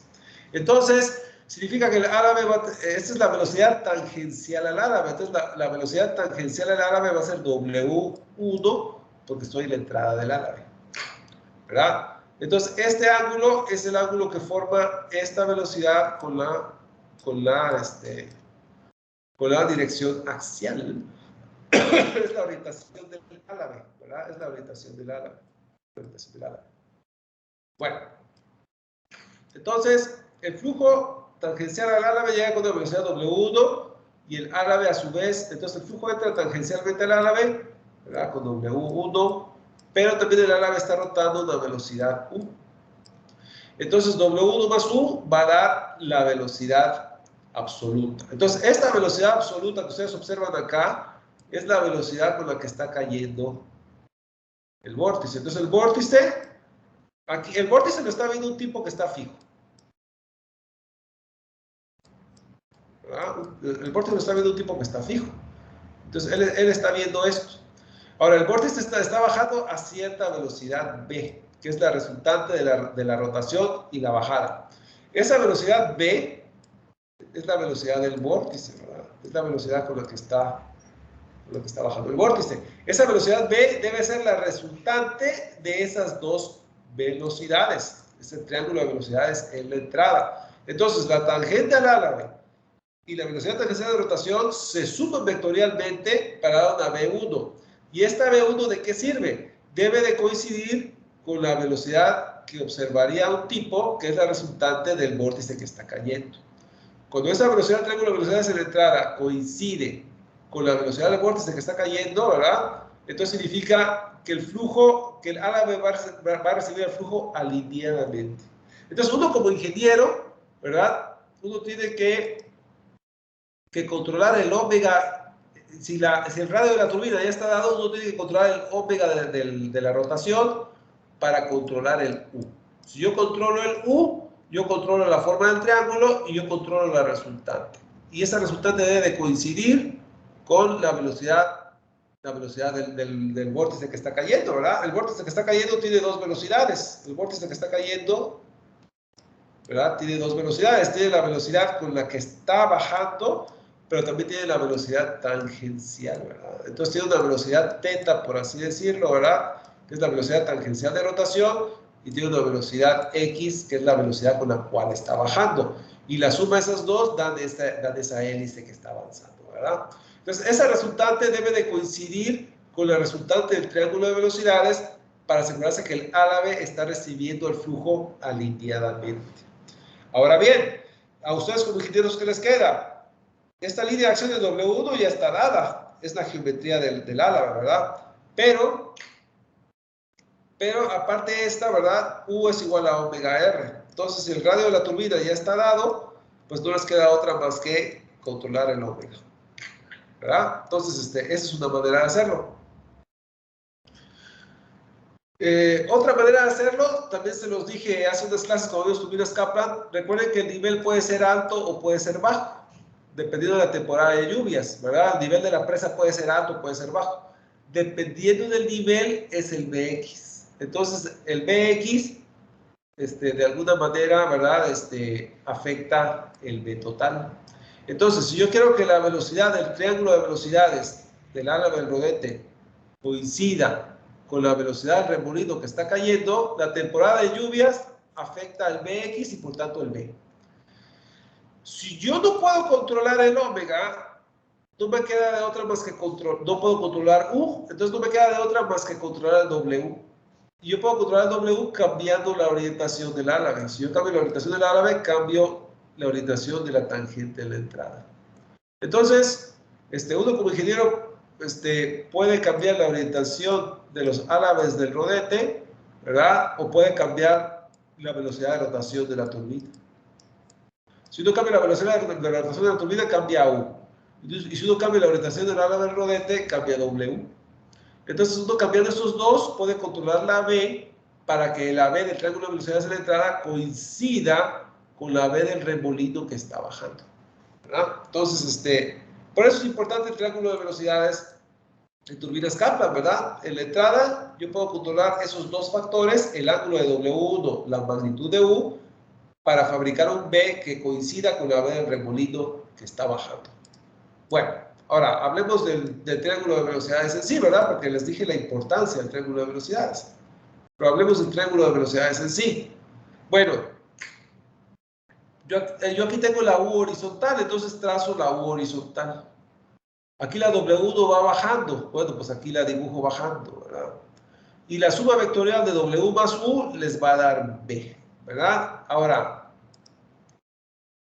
Entonces, significa que el álabe esta es la velocidad tangencial al álabe. Entonces, la velocidad tangencial al álabe va a ser W1, porque estoy en la entrada del álabe, ¿verdad? Entonces, este ángulo es el ángulo que forma esta velocidad con la dirección axial. Es la orientación del álabe, ¿verdad? Es la orientación del álabe. Bueno, entonces, el flujo tangencial al álabe llega con una velocidad W1 y el álabe a su vez, entonces el flujo entra tangencialmente al álabe, ¿verdad?, con W1, pero también el álabe está rotando a una velocidad U. Entonces, W1 más U va a dar la velocidad absoluta. Entonces, esta velocidad absoluta que ustedes observan acá es la velocidad con la que está cayendo el vórtice. Entonces, el vórtice lo está viendo un tipo que está fijo, ¿verdad? El vórtice lo está viendo un tipo que está fijo. Entonces, él está viendo esto. Ahora, el vórtice está bajando a cierta velocidad B, que es la resultante de la rotación y la bajada. Esa velocidad B es la velocidad del vórtice, ¿verdad? Es la velocidad con la que está bajando el vórtice. Esa velocidad B debe ser la resultante de esas dos velocidades, ese triángulo de velocidades en la entrada. Entonces, la tangente al álabe y la velocidad tangencial de rotación se suman vectorialmente para dar una V1. ¿Y esta V1 de qué sirve? Debe de coincidir con la velocidad que observaría un tipo, que es la resultante del vórtice que está cayendo. Cuando esa velocidad del triángulo de velocidades en la entrada coincide con la velocidad del vórtice que está cayendo, ¿verdad? Entonces significa que el álabe va a recibir el flujo alineadamente. Entonces uno como ingeniero, ¿verdad?, uno tiene que controlar el ómega. Si el radio de la turbina ya está dado, uno tiene que controlar el ómega de la rotación para controlar el U. Si yo controlo el U, yo controlo la forma del triángulo y yo controlo la resultante. Y esa resultante debe de coincidir con la velocidad la velocidad del vórtice que está cayendo, ¿verdad? El vórtice que está cayendo tiene dos velocidades. El vórtice que está cayendo, ¿verdad? Tiene dos velocidades. Tiene la velocidad con la que está bajando, pero también tiene la velocidad tangencial, ¿verdad? Entonces tiene una velocidad teta, por así decirlo, ¿verdad? Que es la velocidad tangencial de rotación, y tiene una velocidad X, que es la velocidad con la cual está bajando. Y la suma de esas dos dan esa hélice que está avanzando, ¿verdad? Entonces, esa resultante debe de coincidir con la resultante del triángulo de velocidades para asegurarse que el álave está recibiendo el flujo alineadamente. Ahora bien, a ustedes como ingenieros, ¿qué les queda? Esta línea de acción de W1 ya está dada. Es la geometría del álave, ¿verdad? Pero aparte de esta, ¿verdad? U es igual a omega R. Entonces, si el radio de la turbina ya está dado, pues no les queda otra más que controlar el omega, ¿verdad? Entonces, esa es una manera de hacerlo. Otra manera de hacerlo, también se los dije hace unas clases cuando vimos turbinas Kaplan. Recuerden que el nivel puede ser alto o puede ser bajo, dependiendo de la temporada de lluvias, ¿verdad? El nivel de la presa puede ser alto o puede ser bajo. Dependiendo del nivel es el Bx. Entonces, el Bx, de alguna manera, ¿verdad? Afecta el B total. Entonces, si yo quiero que la velocidad del triángulo de velocidades del álave del rodete coincida con la velocidad del remolino que está cayendo, la temporada de lluvias afecta al Bx y por tanto el B. Si yo no puedo controlar el omega, no me queda de otra más que no puedo controlar U, entonces no me queda de otra más que controlar el W. Y yo puedo controlar el W cambiando la orientación del álave. Si yo cambio la orientación del álave, cambio la orientación de la tangente de la entrada. Entonces, uno como ingeniero puede cambiar la orientación de los álaves del rodete, ¿verdad? O puede cambiar la velocidad de rotación de la turbina. Si uno cambia la velocidad de la rotación de la turbina, cambia U. Y si uno cambia la orientación del álave del rodete, cambia W. Entonces, uno cambiando estos dos puede controlar la B para que la B del triángulo de velocidades de la entrada coincida con la B del remolino que está bajando, ¿verdad? Entonces, por eso es importante el triángulo de velocidades en turbinas Kaplan, ¿verdad? En la entrada yo puedo controlar esos dos factores, el ángulo de W1, la magnitud de U, para fabricar un B que coincida con la B del remolino que está bajando. Bueno, ahora hablemos del triángulo de velocidades en sí, ¿verdad? Porque les dije la importancia del triángulo de velocidades. Pero hablemos del triángulo de velocidades en sí. Bueno, yo aquí tengo la U horizontal, entonces trazo la U horizontal. Aquí la W1 va bajando. Bueno, pues aquí la dibujo bajando, ¿verdad? Y la suma vectorial de W más U les va a dar B, ¿verdad? Ahora,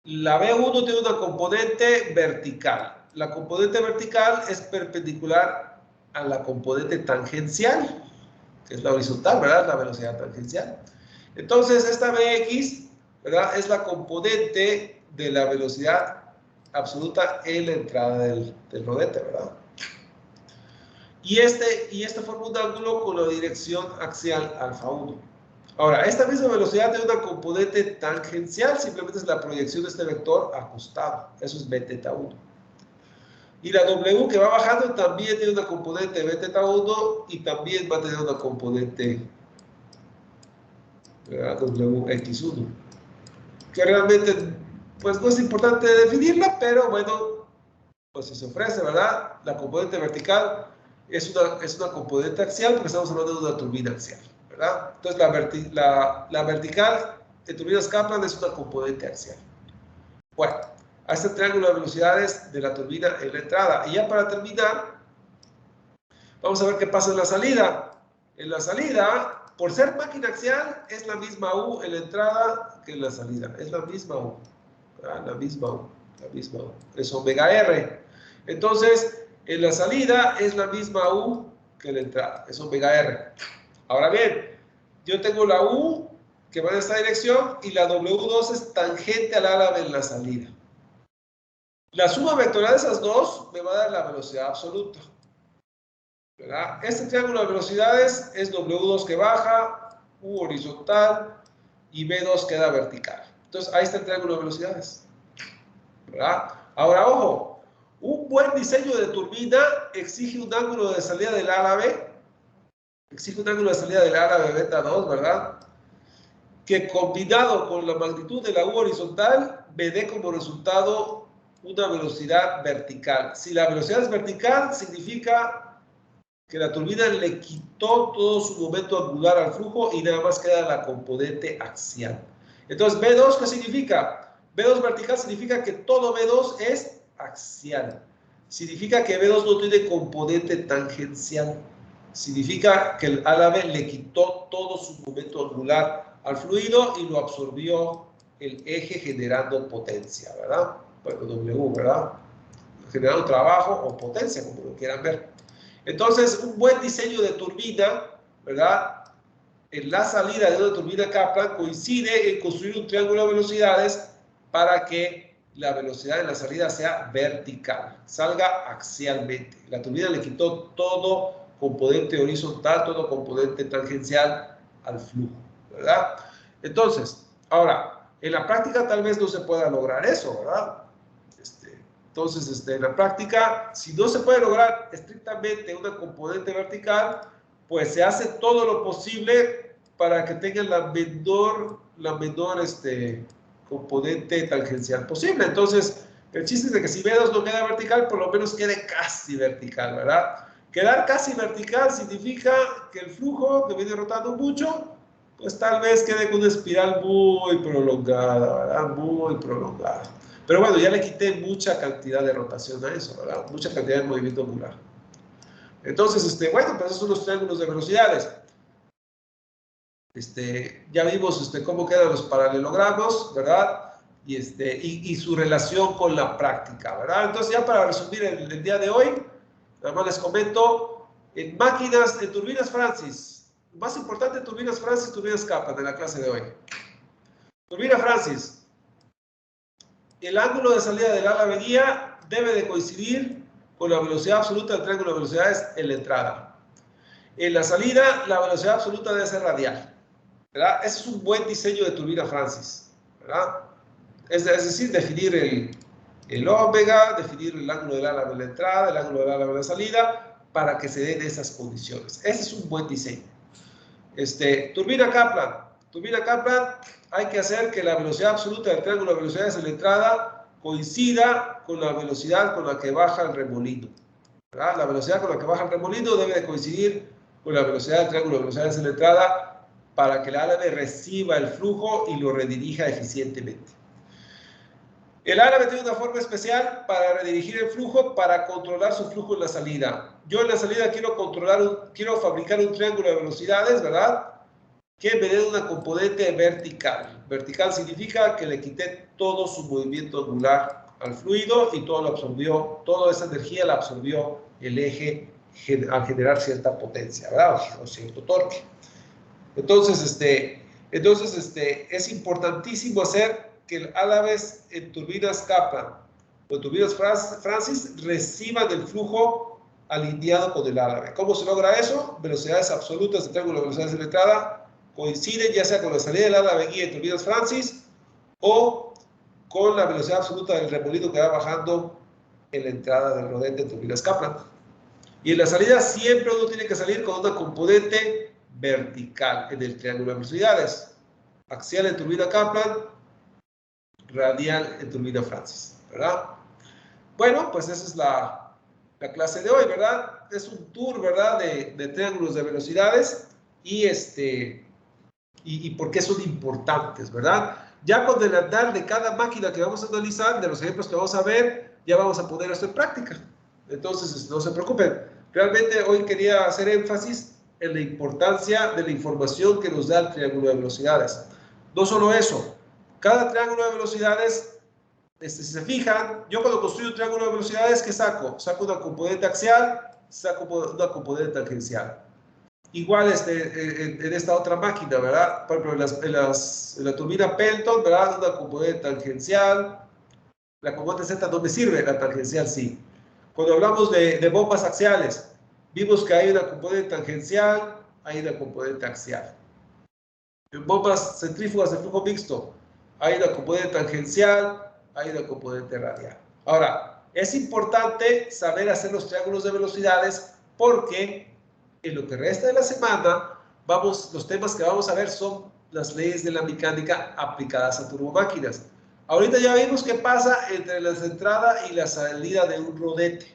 la B1 tiene una componente vertical. La componente vertical es perpendicular a la componente tangencial, que es la horizontal, ¿verdad? La velocidad tangencial. Entonces, esta Bx, ¿verdad? Es la componente de la velocidad absoluta en la entrada del rodete, ¿verdad? Y este forma un ángulo con la dirección axial alfa 1. Ahora, esta misma velocidad tiene una componente tangencial, simplemente es la proyección de este vector acostado. Eso es b teta 1. Y la W que va bajando también tiene una componente b teta 1 y también va a tener una componente wx1. Que realmente, pues no es importante definirla, pero bueno, pues si se ofrece, ¿verdad? La componente vertical es una componente axial porque estamos hablando de una turbina axial, ¿verdad? Entonces la vertical de turbinas Kaplan es una componente axial. Bueno, a este triángulo de velocidades de la turbina en la entrada. Y ya para terminar, vamos a ver qué pasa en la salida. En la salida, por ser máquina axial, es la misma U en la entrada que en la salida. Es la misma U, ¿verdad? La misma U. Es omega R. Entonces, en la salida es la misma U que en la entrada. Es omega R. Ahora bien, yo tengo la U que va en esta dirección y la W2 es tangente al álave en la salida. La suma vectorial de esas dos me va a dar la velocidad absoluta, ¿verdad? Este triángulo de velocidades es W2 que baja, U horizontal y B2 queda vertical. Entonces, ahí está el triángulo de velocidades, ¿verdad? Ahora, ojo, Un buen diseño de turbina exige un ángulo de salida del árabe, beta 2, ¿verdad? Que combinado con la magnitud de la U horizontal me dé como resultado una velocidad vertical. Si la velocidad es vertical, significa que la turbina le quitó todo su momento angular al flujo y nada más queda la componente axial. Entonces, B2, ¿qué significa? B2 vertical significa que todo B2 es axial. Significa que B2 no tiene componente tangencial. Significa que el árabe le quitó todo su momento angular al fluido y lo absorbió el eje generando potencia, ¿verdad? Bueno, W, ¿verdad? Generando trabajo o potencia, como lo quieran ver. Entonces, un buen diseño de turbina, ¿verdad? En la salida de una turbina Kaplan coincide en construir un triángulo de velocidades para que la velocidad de la salida sea vertical, salga axialmente. La turbina le quitó todo componente horizontal, todo componente tangencial al flujo, ¿verdad? Entonces, ahora, en la práctica tal vez no se pueda lograr eso, ¿verdad? Entonces, en la práctica, si no se puede lograr estrictamente una componente vertical, pues se hace todo lo posible para que tenga la menor componente tangencial posible. Entonces, el chiste es de que si B2 no queda vertical, por lo menos quede casi vertical, ¿verdad? Quedar casi vertical significa que el flujo que viene rotando mucho, pues tal vez quede con una espiral muy prolongada, ¿verdad? Muy prolongada. Pero bueno, ya le quité mucha cantidad de rotación a eso, ¿verdad? Mucha cantidad de movimiento angular. Entonces, bueno, pues esos son los triángulos de velocidades. Ya vimos cómo quedan los paralelogramos, ¿verdad? Y su relación con la práctica, ¿verdad? Entonces, ya para resumir el día de hoy, nada más les comento, en máquinas, en turbinas Francis, más importante, turbinas Francis, turbinas Kaplan de la clase de hoy. Turbina Francis, el ángulo de salida del ala guía debe de coincidir con la velocidad absoluta del triángulo de velocidades en la entrada. En la salida, la velocidad absoluta debe ser radial, ¿verdad? Ese es un buen diseño de turbina Francis, ¿verdad? Es decir, definir el omega, definir el ángulo del ala de la entrada, el ángulo del ala de la salida, para que se den esas condiciones. Ese es un buen diseño. Turbina Kaplan. Turbina Kaplan, hay que hacer que la velocidad absoluta del triángulo de velocidades en la entrada coincida con la velocidad con la que baja el remolino, ¿verdad? La velocidad con la que baja el remolino debe de coincidir con la velocidad del triángulo de velocidades en la entrada para que el árabe reciba el flujo y lo redirija eficientemente. El árabe tiene una forma especial para redirigir el flujo, para controlar su flujo en la salida. Yo en la salida quiero fabricar un triángulo de velocidades, ¿verdad? Que me dé una componente vertical. Vertical significa que le quité todo su movimiento angular al fluido y todo lo absorbió, toda esa energía la absorbió el eje al generar cierta potencia, ¿verdad? O cierto torque. Entonces, es importantísimo hacer que el álabes en turbinas Kaplan o en turbinas Francis reciban el flujo alineado con el árabe. ¿Cómo se logra eso? Velocidades absolutas de triángulo de velocidades de la entrada coinciden ya sea con la salida del árabe guía en turbinas Francis o con la velocidad absoluta del remolino que va bajando en la entrada del rodete en turbinas Kaplan. Y en la salida siempre uno tiene que salir con una componente vertical en el triángulo de velocidades. Axial en turbina Kaplan, radial en turbina Francis, ¿verdad? Bueno, pues esa es la clase de hoy, ¿verdad? Es un tour, ¿verdad? De triángulos de velocidades y por qué son importantes, ¿verdad? Ya con el andar de cada máquina que vamos a analizar, de los ejemplos que vamos a ver, ya vamos a poner esto en práctica. Entonces, no se preocupen. Realmente hoy quería hacer énfasis en la importancia de la información que nos da el triángulo de velocidades. No solo eso, cada triángulo de velocidades, si se fijan, yo cuando construyo un triángulo de velocidades, ¿qué saco? Saco una componente axial, saco una componente tangencial. Igual en esta otra máquina, ¿verdad? Por ejemplo, en la turbina Pelton, ¿verdad? Una componente tangencial. La componente Z no me sirve, la tangencial sí. Cuando hablamos de bombas axiales, vimos que hay una componente tangencial, hay una componente axial. En bombas centrífugas de flujo mixto, hay una componente tangencial, hay una componente radial. Ahora, Es importante saber hacer los triángulos de velocidades porque en lo que resta de la semana, los temas que vamos a ver son las leyes de la mecánica aplicadas a turbomáquinas. Ahorita ya vimos qué pasa entre la entrada y la salida de un rodete.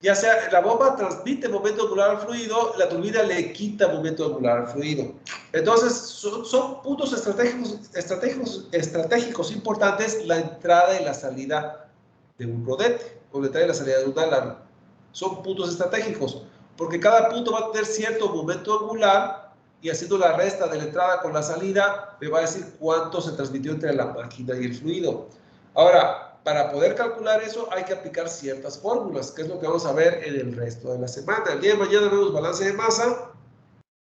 Ya sea la bomba transmite momento angular al fluido, la turbina le quita momento angular al fluido. Entonces, son puntos estratégicos importantes la entrada y la salida de un rodete, o la entrada y la salida de un alarma. Son puntos estratégicos, porque cada punto va a tener cierto momento angular y haciendo la resta de la entrada con la salida, me va a decir cuánto se transmitió entre la máquina y el fluido. Ahora, para poder calcular eso hay que aplicar ciertas fórmulas, que es lo que vamos a ver en el resto de la semana. El día de mañana vemos balance de masa,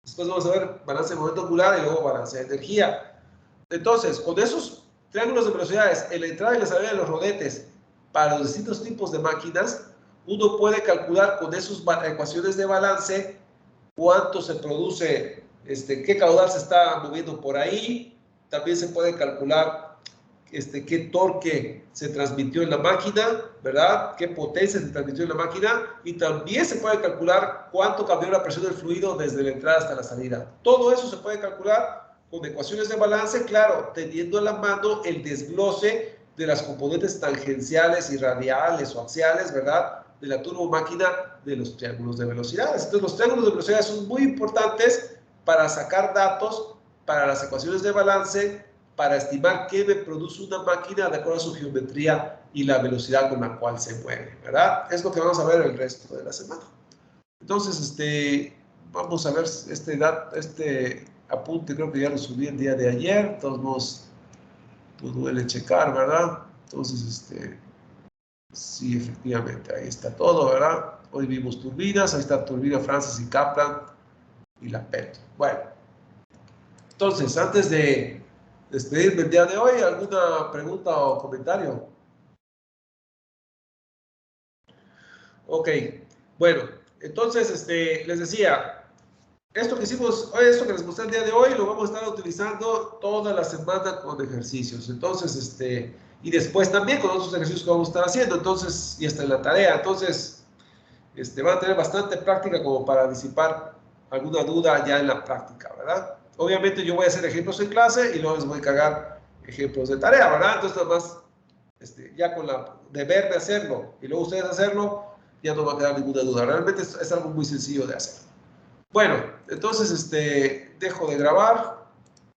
después vamos a ver balance de momento angular y luego balance de energía. Entonces, con esos triángulos de velocidades en la entrada y la salida de los rodetes para los distintos tipos de máquinas, uno puede calcular con esas ecuaciones de balance cuánto se produce, qué caudal se está moviendo por ahí. También se puede calcular qué torque se transmitió en la máquina, ¿verdad? Qué potencia se transmitió en la máquina, y también se puede calcular cuánto cambió la presión del fluido desde la entrada hasta la salida. Todo eso se puede calcular con ecuaciones de balance, claro, teniendo a la mano el desglose de las componentes tangenciales y radiales o axiales, ¿verdad? De la turbomáquina de los triángulos de velocidades. Entonces, los triángulos de velocidades son muy importantes para sacar datos para las ecuaciones de balance, para estimar qué me produce una máquina de acuerdo a su geometría y la velocidad con la cual se mueve, ¿verdad? Es lo que vamos a ver el resto de la semana. Entonces, vamos a ver este apunte, creo que ya lo subí el día de ayer, de todos modos, pues duele checar, ¿verdad? Entonces, sí, efectivamente, ahí está todo, ¿verdad? Hoy vimos turbinas, ahí está turbina Francis y Kaplan y la Petro. Bueno, entonces, antes de despedirme el día de hoy, ¿alguna pregunta o comentario? Ok, bueno, entonces, les decía, esto que hicimos, esto que les mostré el día de hoy, lo vamos a estar utilizando toda la semana con ejercicios. Entonces, y después también con otros ejercicios que vamos a estar haciendo, entonces, y hasta en la tarea. Entonces, van a tener bastante práctica como para disipar alguna duda ya en la práctica, ¿verdad? Obviamente yo voy a hacer ejemplos en clase y luego les voy a cargar ejemplos de tarea, ¿verdad? Entonces, nada más, ya con la de verme hacerlo y luego ustedes hacerlo, ya no va a quedar ninguna duda. Realmente es algo muy sencillo de hacer. Bueno, entonces, dejo de grabar.